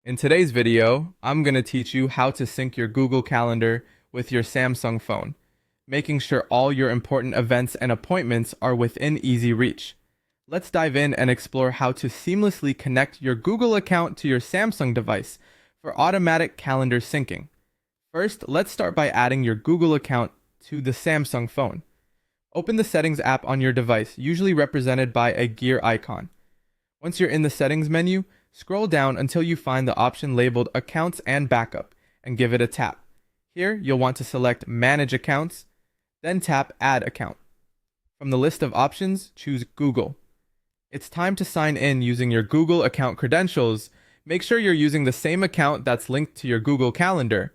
In today's video, I'm going to teach you how to sync your Google Calendar with your Samsung phone, making sure all your important events and appointments are within easy reach. Let's dive in and explore how to seamlessly connect your Google account to your Samsung device for automatic calendar syncing. First, let's start by adding your Google account to the Samsung phone. Open the Settings app on your device, usually represented by a gear icon. Once you're in the Settings menu, scroll down until you find the option labeled Accounts and Backup and give it a tap. Here, you'll want to select Manage Accounts, then tap Add Account. From the list of options, choose Google. It's time to sign in using your Google account credentials. Make sure you're using the same account that's linked to your Google Calendar.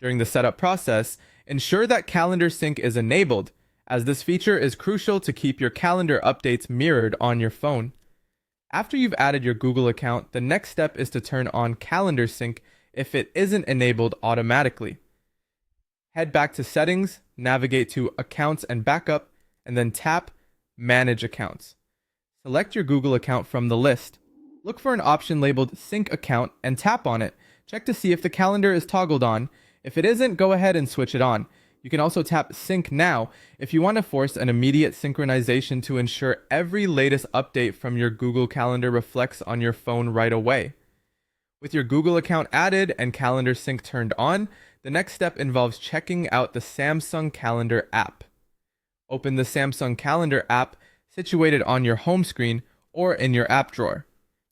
During the setup process, ensure that Calendar Sync is enabled, as this feature is crucial to keep your calendar updates mirrored on your phone. After you've added your Google account, the next step is to turn on Calendar Sync if it isn't enabled automatically. Head back to Settings, navigate to Accounts and Backup, and then tap Manage Accounts. Select your Google account from the list. Look for an option labeled Sync Account and tap on it. Check to see if the calendar is toggled on. If it isn't, go ahead and switch it on. You can also tap Sync Now if you want to force an immediate synchronization to ensure every latest update from your Google Calendar reflects on your phone right away. With your Google account added and Calendar Sync turned on, the next step involves checking out the Samsung Calendar app. Open the Samsung Calendar app situated on your home screen or in your app drawer.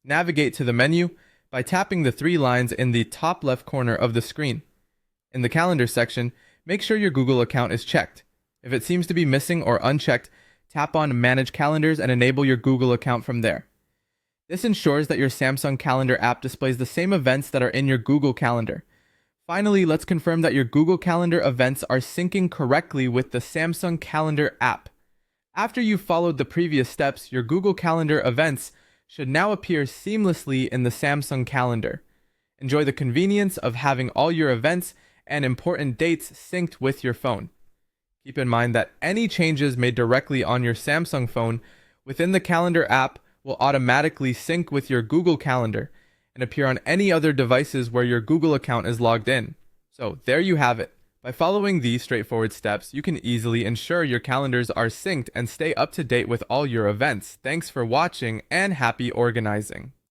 Navigate to the menu by tapping the three lines in the top left corner of the screen. In the Calendar section, make sure your Google account is checked. If it seems to be missing or unchecked, tap on Manage Calendars and enable your Google account from there. This ensures that your Samsung Calendar app displays the same events that are in your Google Calendar. Finally, let's confirm that your Google Calendar events are syncing correctly with the Samsung Calendar app. After you've followed the previous steps, your Google Calendar events should now appear seamlessly in the Samsung Calendar. Enjoy the convenience of having all your events and important dates synced with your phone. Keep in mind that any changes made directly on your Samsung phone within the Calendar app will automatically sync with your Google Calendar and appear on any other devices where your Google account is logged in. So there you have it. By following these straightforward steps, you can easily ensure your calendars are synced and stay up to date with all your events. Thanks for watching and happy organizing.